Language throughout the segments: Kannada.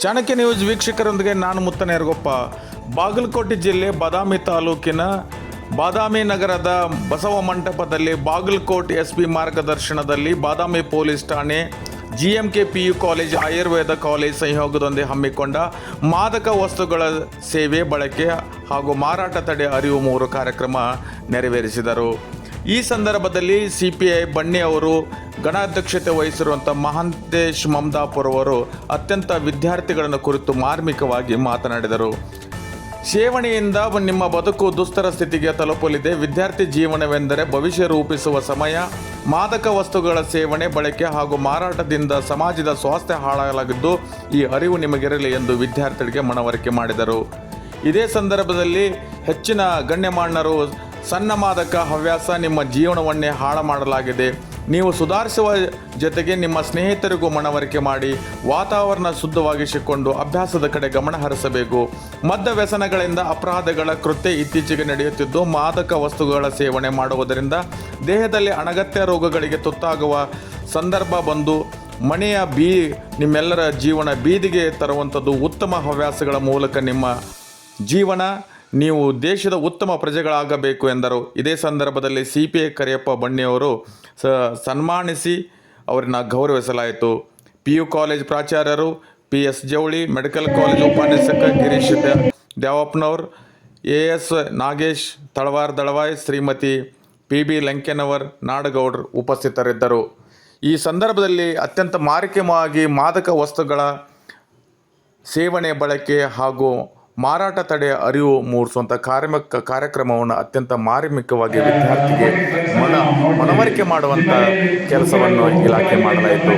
ಚಾಣಕ್ಯ ನ್ಯೂಸ್ ವೀಕ್ಷಕರೊಂದಿಗೆ ನಾನು ಮುತ್ತನೇರಗೊಪ್ಪ. ಬಾಗಲಕೋಟೆ ಜಿಲ್ಲೆ ಬಾದಾಮಿ ತಾಲೂಕಿನ ಬಾದಾಮಿ ನಗರದ ಬಸವ ಮಂಟಪದಲ್ಲಿ ಬಾಗಲಕೋಟೆ ಎಸ್ಪಿ ಮಾರ್ಗದರ್ಶನದಲ್ಲಿ ಬಾದಾಮಿ ಪೊಲೀಸ್ ಠಾಣೆ, GMK PU college, Ayurveda college ಸಹಯೋಗದೊಂದಿಗೆ ಹಮ್ಮಿಕೊಂಡ ಮಾದಕ ವಸ್ತುಗಳ ಸೇವೆ, ಬಳಕೆ ಹಾಗೂ ಮಾರಾಟ ತಡೆ ಅರಿವು 3 ಕಾರ್ಯಕ್ರಮ ನೆರವೇರಿಸಿದರು. ಈ ಸಂದರ್ಭದಲ್ಲಿ CPI ಬಣ್ಣಿ ಅವರು, ಗಣಾಧ್ಯಕ್ಷತೆ ವಹಿಸಿರುವಂಥ ಮಹಾಂತೇಶ್ ಮಮದಾಪುರ್ ಅವರು ಅತ್ಯಂತ ವಿದ್ಯಾರ್ಥಿಗಳನ್ನು ಕುರಿತು ಮಾರ್ಮಿಕವಾಗಿ ಮಾತನಾಡಿದರು. ಸೇವನೆಯಿಂದ ನಿಮ್ಮ ಬದುಕು ದುಸ್ತರ ಸ್ಥಿತಿಗೆ ತಲುಪಲಿದೆ. ವಿದ್ಯಾರ್ಥಿ ಜೀವನವೆಂದರೆ ಭವಿಷ್ಯ ರೂಪಿಸುವ ಸಮಯ. ಮಾದಕ ವಸ್ತುಗಳ ಸೇವನೆ, ಬಳಕೆ ಹಾಗೂ ಮಾರಾಟದಿಂದ ಸಮಾಜದ ಸ್ವಾಸ್ಥ್ಯ ಹಾಳಾಗಿದ್ದು ಈ ಅರಿವು ನಿಮಗಿರಲಿ ಎಂದು ವಿದ್ಯಾರ್ಥಿಗಳಿಗೆ ಮನವರಿಕೆ ಮಾಡಿದರು. ಇದೇ ಸಂದರ್ಭದಲ್ಲಿ ಹೆಚ್ಚಿನ ಗಣ್ಯಮಾನ್ಯರು, ಸಣ್ಣ ಮಾದಕ ಹವ್ಯಾಸ ನಿಮ್ಮ ಜೀವನವನ್ನೇ ಹಾಳು ಮಾಡಲಾಗಿದೆ. ನೀವು ಸುಧಾರಿಸುವ ಜೊತೆಗೆ ನಿಮ್ಮ ಸ್ನೇಹಿತರಿಗೂ ಮನವರಿಕೆ ಮಾಡಿ ವಾತಾವರಣ ಶುದ್ಧವಾಗಿಸಿಕೊಂಡು ಅಭ್ಯಾಸದ ಕಡೆ ಗಮನ ಹರಿಸಬೇಕು. ಮದ್ಯ ವ್ಯಸನಗಳಿಂದ ಅಪರಾಧಗಳ ಕೃತ್ಯ ಇತ್ತೀಚೆಗೆ ನಡೆಯುತ್ತಿದ್ದು, ಮಾದಕ ವಸ್ತುಗಳ ಸೇವನೆ ಮಾಡುವುದರಿಂದ ದೇಹದಲ್ಲಿ ಅನಗತ್ಯ ರೋಗಗಳಿಗೆ ತುತ್ತಾಗುವ ಸಂದರ್ಭ ಬಂದು ನಿಮ್ಮೆಲ್ಲರ ಜೀವನ ಬೀದಿಗೆ ತರುವಂಥದ್ದು. ಉತ್ತಮ ಹವ್ಯಾಸಗಳ ಮೂಲಕ ನಿಮ್ಮ ಜೀವನ, ನೀವು ದೇಶದ ಉತ್ತಮ ಪ್ರಜೆಗಳಾಗಬೇಕು ಎಂದರು. ಇದೇ ಸಂದರ್ಭದಲ್ಲಿ CPI ಕರಿಯಪ್ಪ ಬಣ್ಣಿಯವರು ಸನ್ಮಾನಿಸಿ ಅವರನ್ನು ಗೌರವಿಸಲಾಯಿತು. PU ಕಾಲೇಜ್ ಪ್ರಾಚಾರ್ಯರು PS ಜವಳಿ, ಮೆಡಿಕಲ್ ಕಾಲೇಜ್ ಉಪನ್ಯಾಸಕ ಗಿರೀಶ್ ದ್ಯಾವಪ್ಪನವರು, AS ನಾಗೇಶ್ ತಳವಾರ್ ದಳವಾಯ್, ಶ್ರೀಮತಿ PB ಲಂಕೆನವರ್ ನಾಡಗೌಡ್ರು ಉಪಸ್ಥಿತರಿದ್ದರು. ಈ ಸಂದರ್ಭದಲ್ಲಿ ಅತ್ಯಂತ ಮಾರಕವಾಗಿ ಮಾದಕ ವಸ್ತುಗಳ ಸೇವನೆ, ಬಳಕೆ ಹಾಗೂ ಮಾರಾಟ ತಡೆ ಅರಿವು ಮೂಡಿಸುವಂಥ ಕಾರ್ಯಕ್ರಮವನ್ನು ಅತ್ಯಂತ ಮಾರ್ಮಿಕವಾಗಿ ವಿದ್ಯಾರ್ಥಿಗೆ ಮನವರಿಕೆ ಮಾಡುವಂಥ ಕೆಲಸವನ್ನು ಇಲಾಖೆ ಮಾಡಲಾಯಿತು.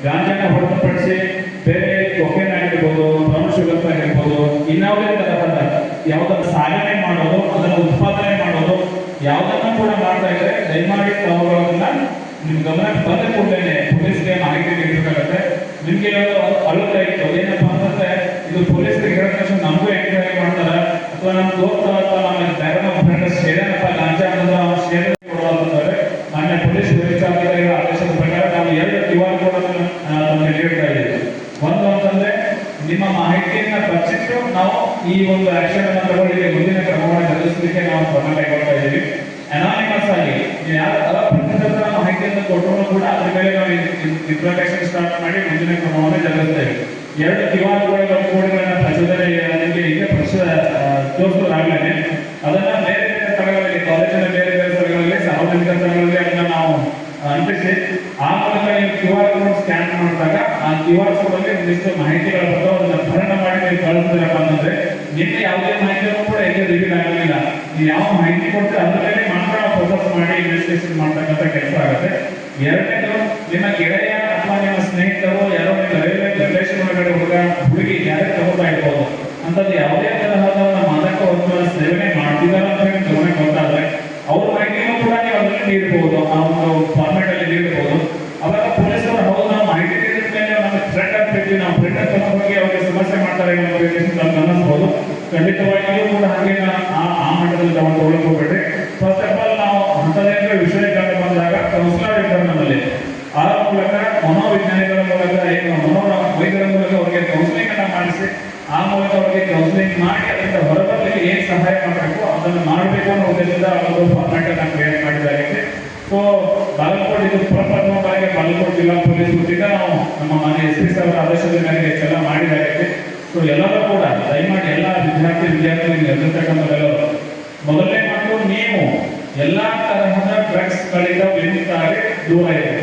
ಗಾಂಜಾನ ಹೊರತುಪಡಿಸಿ ಬೇರೆ ಕೊಕೇನ್ ಆಗಿರ್ಬೋದು, ಬ್ರೌನ್ ಶುಗರ್ ಆಗಿರ್ಬೋದು, ಇನ್ನಾವುದೇ ತರಹದ ಯಾವುದನ್ನು ಸಾಗಣೆ ಮಾಡೋದು, ಅದನ್ನು ಉತ್ಪಾದನೆ ಮಾಡೋದು, ಯಾವುದನ್ನು ಕೂಡ ಮಾಡ್ತಾ ಇದ್ರೆ ದಯಮಾಡಿ ತಾವುಗಳನ್ನ ನಿಮ್ಮ ಗಮನಕ್ಕೆ ಬಂದ ಕೂಡಲೇ ಪೊಲೀಸ್ಗೆ ಮಾಹಿತಿ ನೀಡಬೇಕಾಗತ್ತೆ. ನಿಮ್ಗೆ ಅಳುತ್ತಾ ಇತ್ತು ಏನಪ್ಪಾ ಅಂತಂದ್ರೆ, ಇದು ಪೊಲೀಸರಿಗೆ ಹೇಳಿದ ತಕ್ಷಣ ನಮಗೂ ಎಂಕ್ವೈರಿ ಮಾಡ್ತಾರ ಅಥವಾ ನಮ್ಗೆ ಹೋಗ್ತಾ ನಮ್ಮ ಬೇರೆ ನಮ್ಮ ಫ್ರೆಂಡ್ಸ್ ಸೇಡನಪ್ಪ ಗಾಂಜಾ ಅನ್ನೋದು ಸೇರೆ ಕೊಡುವಂತಂದ್ರೆ ಮಾನ್ಯ ಪೊಲೀಸ್ ವರಿಷ್ಠಾಧಿಕಾರಿಗಳ ಆದೇಶದ ಪ್ರಕಾರ ನಾವು 2 QR ಕೋಡ್ ನಮಗೆ ನೀಡ್ತಾ ಇದ್ದೀವಿ. ಒಂದು ಅಂತಂದ್ರೆ ನಿಮ್ಮ ಮಾಹಿತಿಯನ್ನ ಬಚ್ಚಿಟ್ಟು ನಾವು ಈ ಒಂದು ಆಕ್ಷನ್ ಅನ್ನು ತಗೊಳ್ಳಿ, ಮುಂದಿನ ಕ್ರಮವನ್ನು ಜರುಗಿಸಲಿಕ್ಕೆ ನಾವು ಕ್ರಮ ಕೈಗೊಳ್ತಾ ಇದ್ದೀವಿ. ಅನಾನಿಮಸ್ ಆಗಿ ಯಾರು ಅಪ್ರತಿಷ್ಠಿತ ಮಾಹಿತಿಯನ್ನು ಕೊಟ್ಟರು ಕೂಡ ಅದ್ರ ಮೇಲೆ ನಾವು ಇಂಪ್ಲಿಮೆಂಟೇಷನ್ ಸ್ಟಾರ್ಟ್ ಮಾಡಿ ಮುಂದಿನ ಕ್ರಮವನ್ನು ಜರುಗಿಸ್ತೇವೆ. 2 QR ಕೋಡ್ಗಳನ್ನ ಪ್ರಚೋದನೆ ಈಗ ತೋರಿಸೋದಾಗಲೇ ಅದನ್ನ ಬೇರೆ ಬೇರೆ ಸ್ಥಳಗಳಲ್ಲಿ, ಕಾಲೇಜಿನ ಬೇರೆ ಬೇರೆ ಸ್ಥಳಗಳಲ್ಲಿ, ಸಾರ್ವಜನಿಕ ಸ್ಥಳಗಳಲ್ಲಿ ಅದನ್ನ ನಾವು ಅಂಟಿಸಿ ಆ ಮೂಲಕ ನೀವು QR ಕೋಡ್ ಸ್ಕ್ಯಾನ್ ಮಾಡಿದಾಗ ಆ QR ಕೋಡ್ ಅಲ್ಲಿ ಒಂದಿಷ್ಟು ಮಾಹಿತಿಗಳ ಬಗ್ಗೆ ಅದನ್ನ ಭರಣ ಮಾಡಿ ನೀವು ಕಳಿಸ್ತೀರಪ್ಪ ಅಂತಂದ್ರೆ ನಿನ್ನೆ ಯಾವುದೇ ಮಾಹಿತಿಯನ್ನು ಕೂಡ ಎಲ್ಲಿ ರಿವೀಲ್ ಆಗಲಿಲ್ಲ. ನೀವು ಯಾವ ಮಾಹಿತಿ ಕೊಡ್ತೀರ ಅದ್ರ ಮೇಲೆ ಮಾತ್ರ ಫೋಕಸ್ ಮಾಡಿ ಇನ್ವೆಸ್ಟಿಗೇಷನ್ ಮಾಡ್ತಕ್ಕಂಥ ಕೆಲಸ ಆಗುತ್ತೆ. 2ನೇದು, ನಿಮ್ಮ ಗೆಳೆಯ ಅಥವಾ ನಿಮ್ಮ ಸ್ನೇಹಿತರು ಯಾರೋ ನಿಮ್ಮ ರೈಲ್ವೆ ರಿಲೇಷನ್ ಒಳಗಡೆ ಹುಡುಗಿ ಯಾರೇ ತಗೋತಾ ಇರ್ಬೋದು ಅಂತದ್ದು ಯಾವುದೇ ತರಹದ ಮಾದಕ ವಸ್ತುಗಳ ಸೇವನೆ ಮಾಡ್ತಿದ್ದಾರೆ ಅಂತ ಹೇಳಿ ಗಮನಕ್ಕೆ ಗೊತ್ತಾದ್ರೆ ಅವ್ರ ಮಾಹಿತಿನೂ ಕೂಡ ನೀವು ಅದರಲ್ಲಿ ನೀಡಬಹುದು, ಆ ಒಂದು ಫಾರ್ಮೆಟ್ ಅಲ್ಲಿ ನೀಡಬಹುದು. ಅವಾಗ ಪೊಲೀಸರು ಹೌದು ನಾವು ಮಾಹಿತಿ ನೀಡಿದ ಮೇಲೆ ನಮಗೆ ಥ್ರೆಟ್ ಆಗ್ತಿದ್ವಿ, ನಾವು ಥ್ರೆಟ್ ಹೋಗಿ ಅವ್ರಿಗೆ ಸಮಸ್ಯೆ ಮಾಡ್ತಾರೆ ಅನ್ನಿಸ್ಬೋದು. ಖಂಡಿತವಾಗಿಯೂ ಕೂಡ ಹಾಗೆ ಆ ಮಟ್ಟದಲ್ಲಿ ತಗೊಳ್ಳೋಕೆ ಹೋಗ್ಬೇಡ್ರಿ. ಫಸ್ಟ್ ಆಫ್ ಆಲ್ ನಾವು ಅಂಥದ್ದೇನಾದ್ರೂ ವಿಷಯ ಕಂಡು ಬಂದಾಗ ಕೌನ್ಸಿಲರ್ ಇರ್ತಾರೆ ನಮ್ಮಲ್ಲಿ, ಆ ಮೂಲಕ ಮನೋವಿಜ್ಞಾನಿಗಳ ಮೂಲಕ ವೈದ್ಯರ ಮೂಲಕ ಅವರಿಗೆ ಕೌನ್ಸಿಲಿಂಗ್ ಅನ್ನ ಮಾಡಿಸಿ ಆ ಮೂಲಕ ಅವರಿಗೆ ಕೌನ್ಸಿಲಿಂಗ್ ಮಾಡಿ ಅದರಿಂದ ಹೊರಬರಲಿಕ್ಕೆ ಏನು ಸಹಾಯ ಮಾಡಬೇಕು ಅದನ್ನು ಮಾಡಬೇಕು ಅನ್ನೋ ಉದ್ದೇಶದಿಂದ ಅವರು ಫಾರ್ಮ್ಯಾಟ್ ಅನ್ನು ಕ್ರಿಯೇಟ್ ಮಾಡಿದ್ದಾರೆ. ಸೊ ಬಾಗಲಕೋಟೆ ಇದು ಪ್ರಪ್ರಥಮವಾಗಿ ಬಾಗಲಕೋಟೆ ಜಿಲ್ಲಾ ಪೊಲೀಸ್ ವತಿಯಿಂದ ನಾವು ನಮ್ಮ ಮಾನ್ಯ SP ಅವರ ಆದೇಶದ ಮೇರೆಗೆ ಎಲ್ಲ ಮಾಡಿದ್ದಾರೆ. ಸೊ ಎಲ್ಲರೂ ಕೂಡ ದಯಮಾಡಿ ಎಲ್ಲ ವಿದ್ಯಾರ್ಥಿಗಳಿಗೆ ಎಲ್ಲಿರ್ತಕ್ಕಂಥದ್ದೆಲ್ಲರೂ ಮೊದಲನೇ ಮಾತು, ನೀವು ಎಲ್ಲಾ ತರಹದ ಡ್ರಗ್ಸ್ ಗಳಿಂದ ವಿಮುಕ್ತರಾಗಿ ದೂರ ಇದೆ.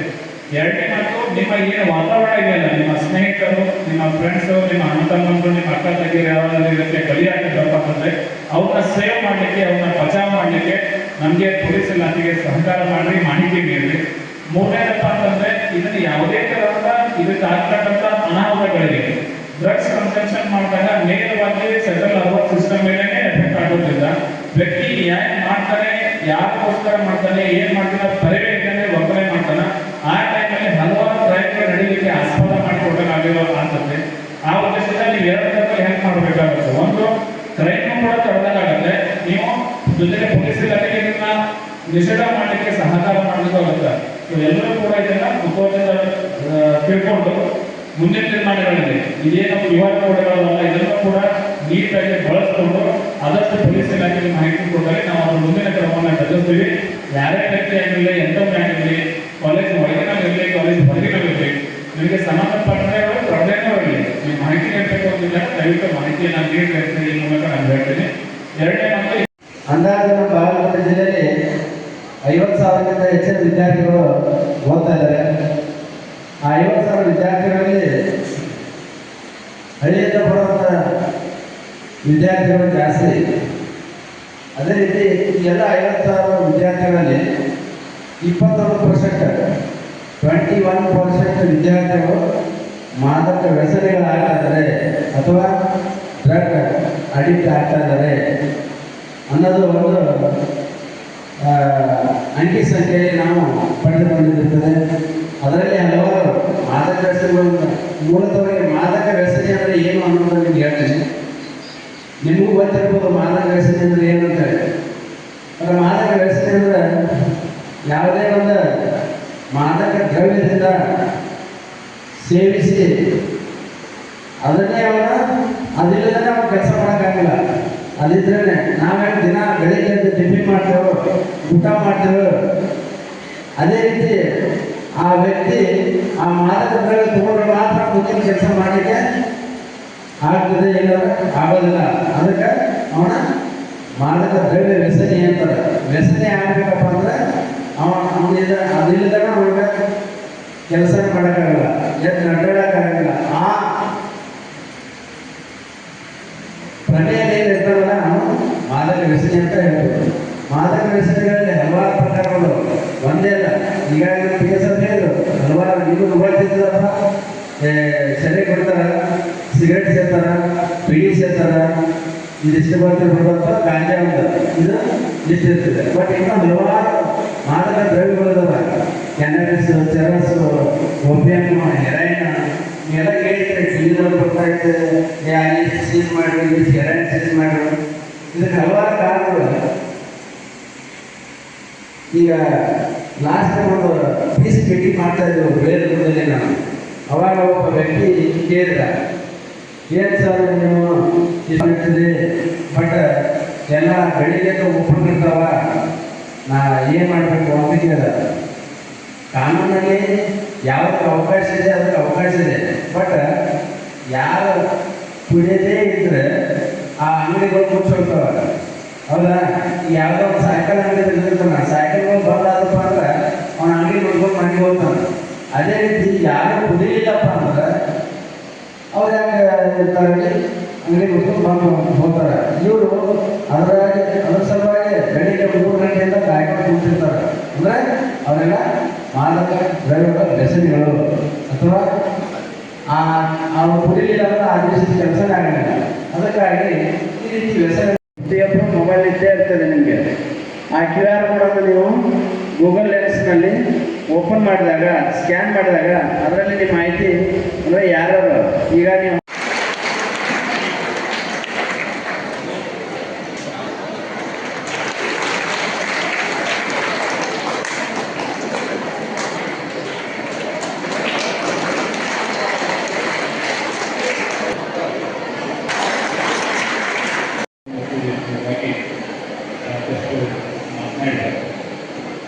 2ನೇ ಮಾತು, ನಿಮ್ಮ ಏನು ವಾತಾವರಣ ಇದೆಯಲ್ಲ, ನಿಮ್ಮ ಸ್ನೇಹಿತರು, ನಿಮ್ಮ ಫ್ರೆಂಡ್ಸ್, ನಿಮ್ಮ ಅಣ್ಣ ತಮ್ಮಂದರು, ನಿಮ್ಮ ಅಕ್ಕ ತಂಗಿಯರು ಯಾರಾದ್ರೂ ಇದಕ್ಕೆ ಬಲಿಯಾಗಿದ್ದಪ್ಪ ಅಂತಂದ್ರೆ ಅವ್ರನ್ನ ಸೇವ್ ಮಾಡಲಿಕ್ಕೆ, ಅವ್ರನ್ನ ಬಚಾವ್ ಮಾಡಲಿಕ್ಕೆ ನಮಗೆ ಪೊಲೀಸ್ ಇಲಾಖೆಗೆ ಸಹಕಾರ ಮಾಡಿ, ಮಾಹಿತಿ ನೀಡಿ. 3ನೇದಪ್ಪ ಅಂತಂದ್ರೆ ಇದನ್ನು ಯಾವುದೇ ತರಹದ ಇದಕ್ಕೆ ಆಗ್ತಕ್ಕಂಥ ಅನಾಹುತಗಳಿಗೆ ಡ್ರಗ್ಸ್ ಕನ್ಸಂಪ್ಷನ್ ಮಾಡಿದಾಗ ನೇರವಾಗಿ ಸೆಂಟ್ರಲ್ ಅರ್ಬನ್ ಸಿಸ್ಟಮ್ ಮೇಲೆ ಎಫೆಕ್ಟ್ ಆಗೋದ್ರಿಂದ ವ್ಯಕ್ತಿ ಯಾಕೆ ಮಾಡ್ತಾನೆ, ಯಾರಿಗೋಸ್ಕರ ಮಾಡ್ತಾನೆ, ಏನ್ ಮಾಡ್ತಾನೆ ಪರಿವೇಶನೆ ವರ್ತನೆ ಮಾಡ್ತಾನೆ, ಆ ಟೈಮಲ್ಲಿ ಹಲವಾರು ಪ್ರಯತ್ನ ನಡೀಲಿಕ್ಕೆ ಆಸ್ಪದ ಮಾಡಿಕೊಡಲಾಗಿರೋ ಆಗ್ತದೆ. ಆ ಉದ್ದೇಶದಿಂದ ನೀವು 2 ನಿಷೇಧ ಮಾಡಲಿಕ್ಕೆ ಸಹಕಾರ ಮಾಡಲಿಕ್ಕೆ ಆಗುತ್ತೆ. ಎಲ್ಲರೂ ಕೂಡ ಇದನ್ನ ಮುಖೋಟದ ತಿಳ್ಕೊಂಡು ಮುಂದಿನ ನಿರ್ಮಾಣಗಳಲ್ಲಿ ಇದೇನು ವಿವಾದ ಕೋಡೆಗಳಲ್ಲ ಇದನ್ನು ಕೂಡ ನೀಟಾಗಿ ಬಳಸಿಕೊಂಡು ಆದಷ್ಟು ಪೊಲೀಸ್ ಇಲಾಖೆಗೆ ಮಾಹಿತಿ ಕೊಟ್ಟರೆ ನಾವು ಅದರ ಮುಂದಿನ ಕ್ರಮವನ್ನು ಜರುಗಿಸ್ತೀವಿ. ಯಾರೇ ವ್ಯಕ್ತಿ ಆಗಿರಲಿ, ಎಂಥವ್ರೇ ಆಗಿರಲಿ, ಕಾಲೇಜ್ ಒಳಗಿನವಿರಲಿ, ಕಾಲೇಜ್ ಹೊರಗಿನವಿರಲಿ, ನಿಮಗೆ ಸಂಬಂಧಪಟ್ಟರೆ ಪ್ರೊಬ್ಲೇಮೇ ಇರಲಿ, ನೀವು ಮಾಹಿತಿ ನೀಡಬೇಕು ಅಂತಿದ್ದಾಗ ದಯವಿಟ್ಟು ಮಾಹಿತಿಯನ್ನು ನೀಡಬೇಕು. ಈ ಮೂಲಕ ನಾನು ಹೇಳ್ತೀನಿ. ಎರಡನೇ ಮಾತು, ಅಂದಾಜು ನಮ್ಮ ಬಾಗಲಕೋಟೆ ಜಿಲ್ಲೆಯಲ್ಲಿ 50,000ಕ್ಕಿಂತ ಹೆಚ್ಚಿನ ವಿದ್ಯಾರ್ಥಿಗಳು ಓದ್ತಾ ಇದ್ದಾರೆ. ಆ 50,000 ವಿದ್ಯಾರ್ಥಿಗಳಲ್ಲಿ ಹಳ್ಳಿಯಿಂದ ಬರುವಂಥ ವಿದ್ಯಾರ್ಥಿಗಳು ಜಾಸ್ತಿ. ಅದೇ ರೀತಿ ಈ ಎಲ್ಲ 50,000 ವಿದ್ಯಾರ್ಥಿಗಳಲ್ಲಿ 21% ವಿದ್ಯಾರ್ಥಿಗಳು ಮಾದಕ ವ್ಯಸನಿಗಳಾಗ್ತಾ ಇದ್ದಾರೆ ಅಥವಾ ಡ್ರಗ್ ಅಡಿಕ್ಟ್ ಆಗ್ತಾ ಇದ್ದಾರೆ ಅನ್ನೋದು ಒಂದು ಅಂಕಿ ಸಂಖ್ಯೆಯಲ್ಲಿ ನಾವು ಪಡೆದುಕೊಂಡಿರುತ್ತದೆ. ಅದರಲ್ಲಿ ಹಲವಾರು ಮಾದಕ ವ್ಯಸನಗಳು, ಮೂಲತಃವಾಗಿ ಮಾದಕ ವ್ಯಸನಿ ಅಂದರೆ ಏನು ಅನ್ನೋದನ್ನು ನಿಮ್ಗೆ ಹೇಳ್ತೀನಿ. ನಿಮಗೂ ಗೊತ್ತಿರ್ಬೋದು ಮಾದಕ ವ್ಯಸನಿ ಅಂದರೆ ಏನು ಅಂತ ಹೇಳಿ. ಅದರ ಮಾದಕ ವ್ಯಸನಿ ಅಂದರೆ ಯಾವುದೇ ಒಂದು ಮಾದಕ ದ್ರವ್ಯದಿಂದ ಸೇವಿಸಿ ಅದನ್ನೇ ಅದಿಲ್ಲದೆ ನಾವು ಕೆಲಸ ಮಾಡೋಕ್ಕಾಗಿಲ್ಲ. ಅದಿದ್ರೆ ನಾವೇ ದಿನ ಬೆಳಿಗ್ಗೆ ಟಿಫಿನ್ ಮಾಡ್ತೇವೆ, ಊಟ ಮಾಡ್ತೇವೆ. ಅದೇ ರೀತಿ ಆ ವ್ಯಕ್ತಿ ಆ ಮಾದಕ ದ್ರವ್ಯ ತಗೊಂಡ್ರೆ ಮಾತ್ರ ಮುಂದಿನ ಕೆಲಸ ಮಾಡಲಿಕ್ಕೆ ಆಗ್ತದೆ, ಇಲ್ಲ ಆಗೋದಿಲ್ಲ. ಅದಕ್ಕೆ ಅವನ ಮಾದಕ ದ್ರವ್ಯ ವ್ಯಸನಿ ಅಂತಾರೆ. ವ್ಯಸನಿ ಆಗಬೇಕಪ್ಪ ಅಂದ್ರೆ ಅವನಿಂದ ಅದಿಲ್ಲದ ಅವನಿಗೆ ಕೆಲಸ ಮಾಡೋಕ್ಕಾಗಲ್ಲ, ಎದ್ದು ನಡ್ಡಾಡಕ್ಕಾಗಲ್ಲ. ಆ ಪ್ರಮೇಯದಲ್ಲಿ ಇರ್ತಾರಲ್ಲ ಅವನು ಮಾದಕ ವ್ಯಸನಿ ಅಂತ ಹೇಳ್ಬೋದು. ಮಾದಕ ವ್ಯಸನಿಗಳಲ್ಲಿ ಹಲವಾರು ಪ್ರಕಾರಗಳು, ಒಂದೇ ಅಲ್ಲ. ಈಗಾಗಲೇ PSF ಹೇಳಿದ್ರು, ಹಲವಾರು ನೀವು ನೋಡ್ತಿದ್ದಪ್ಪ, ಸೆರೆ ಕೊಡ್ತಾರ, ಸಿಗರೇಟ್ ಸೇರ್ತಾರ, ಬಿಡಿ ಸೇರ್ತಾರ, ಇದಿಷ್ಟು ಬರ್ತಿರ್ಬೋದು, ಗಾಂಜಾ ಅಂತ ಇದು ಲಿಸ್ಟ್ ಇರ್ತದೆ. ಬಟ್ ಇನ್ನು ಹಲವಾರು ಮಾದಕ ದ್ರವ್ಯಗಳಿದಾವ. ಕ್ಯಾನಬಿಸ್, ಚೆರಸ್, ಓಪಿಯಂ, ಹೆರಾಯಿನ್ ಇವೆಲ್ಲ ಕೇಳಿದ್ರೆ ಟಿವಿದಲ್ಲಿ ಬರ್ತಾ ಇರ್ತದೆ. ಸೀಸ್ ಮಾಡಿ, ಹೆರಾಯಿನ್ ಸೀಸ್ ಮಾಡಿ, ಇದಕ್ಕೆ ಹಲವಾರು ಕಾರಣಗಳು. ಈಗ ಲಾಸ್ಟ್ ಒಂದು ಪೀಸ್ ಮೀಟಿಂಗ್ ಮಾಡ್ತಾ ಇದ್ರು ಬೇರೆ ನಾನು. ಅವಾಗ ಒಬ್ಬ ವ್ಯಕ್ತಿ ಕೇಳಿದ, ಏನು ಸರ್ ನೀವು ಇರ್ತದೆ, ಬಟ್ ಎಲ್ಲ ಬೆಳಿಗ್ಗೆ ಓಪನ್ ಇರ್ತಾವ, ನಾ ಏನು ಮಾಡಬೇಕು ಅಂತ ಕೇಳಿದ. ಕಾನೂನಲ್ಲಿ ಯಾವುದಕ್ಕೆ ಅವಕಾಶ ಇದೆ ಅದಕ್ಕೆ ಅವಕಾಶ ಇದೆ. ಬಟ್ ಯಾರು ಕುಡಿಯದೇ ಇದ್ರೆ ಆ ಅಂಗಡಿಗಳು ಮುಚ್ಚೋಗ್ತಾವ, ಹೌದಾ? ಯಾವುದೋ ಒಂದು ಸೈಕಲ್ ಅಂಗಡಿ ತೆಗೆದಿರ್ತಾನೆ, ಸೈಕಲ್ಗಳು ಬಂದಾದಪ್ಪ ಅಂದ್ರೆ ಅವನ ಅಂಗಡಿ ನೋಡ್ಕೊಂಡು ಮನೆಗೆ ಹೋಗ್ತಾನೆ. ಅದೇ ರೀತಿ ಯಾರು ಕುಡಿಲಿಲ್ಲಪ್ಪ ಅಂದ್ರೆ ಅವ್ರು ಯಾಕೆ ಇರ್ತಾರೆ, ಅಂಗಡಿ ಮುಟ್ಕೊಂಡು ಬಂದು ಹೋಗ್ತಾರೆ. ಇವರು ಅದ್ರ ಸಲುವಾಗಿ ಬೆಳಿಗ್ಗೆ 3 ಗಂಟೆಯಿಂದ ಕಾಯ್ಕೊಂಡು ಕೂತಿರ್ತಾರೆ. ಅಂದರೆ ಅವರೆಲ್ಲ ಮಾದಕ ದ್ರವ್ಯಗಳ ವ್ಯಸನಿಗಳು, ಅಥವಾ ಅವ್ರು ಕುಡಿಲಿಲ್ಲ ಅಂದ್ರೆ ಆ ದಿವಸದ ಕೆಲಸನೇ ಆಗಲಿಲ್ಲ. ಅದಕ್ಕಾಗಿ ಈ ರೀತಿ ವ್ಯಸನ ಪ್ರತಿಯೊಬ್ಬರು ಮೊಬೈಲ್ ಇದ್ದೇ ಇರ್ತದೆ ನಿಮಗೆ. ಆ QR ಕೋಡನ್ನು ನೀವು ಗೂಗಲ್ ಲೆನ್ಸ್ನಲ್ಲಿ ಓಪನ್ ಮಾಡಿದಾಗ, ಸ್ಕ್ಯಾನ್ ಮಾಡಿದಾಗ ಅದರಲ್ಲಿ ನಿಮ್ಮ ಮಾಹಿತಿ ಅಂದರೆ ಯಾರು ಈಗ ನೀವು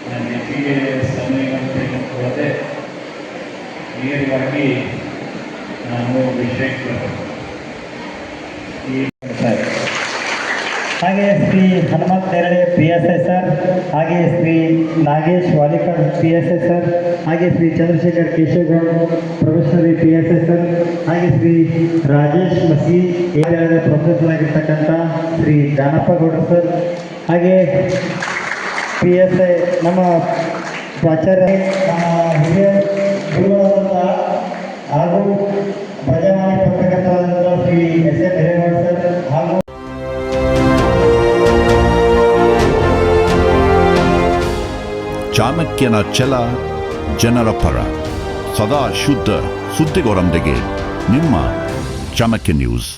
ನನ್ನ ನೆಚ್ಚಿಗೆ ಸಮಯವನ್ನು ಕೊಡದೆ ನೇರವಾಗಿ ನಾನು ವಿಷಯಕ್ಕೆ ಹಾಗೆ ಶ್ರೀ ಹನುಮಂತ ನೆರಳೆ PSI ಸರ್, ಹಾಗೆ ಶ್ರೀ ನಾಗೇಶ್ ವಾಲಿಕರ್ PSI ಸರ್, ಹಾಗೆ Shri Chandrashekar Keshavagowda probationary PSI sir, ಹಾಗೆ ಶ್ರೀ ರಾಜೇಶ್ ಮಸಿ ಏರಿಯಾದ ಪ್ರೊಫೆಸರ್ ಆಗಿರ್ತಕ್ಕಂಥ ಶ್ರೀ ಜಾನಪ್ಪ ಗೌಡ ಸರ್, ಹಾಗೆ PSI ನಮ್ಮ ಪ್ರಾಚಾರ್ಯ ಹಿರಿಯ ಗುರುಗಳಾದಂಥ ಹಾಗೂ ಪ್ರಜಾವಾಣಿ ಪತ್ರಕರ್ತರಾದಂಥ ಶ್ರೀ SM ಹಿರೇಗೌಡ ಸರ್, ಹಾಗೂ ಚಾಣಕ್ಯನ ಛಲ ಜನರ ಪರ, ಸದಾ ಶುದ್ಧ ಸುದ್ದಿಗಳೊಂದಿಗೆ ನಿಮ್ಮ ಚಾಣಕ್ಯ ನ್ಯೂಸ್.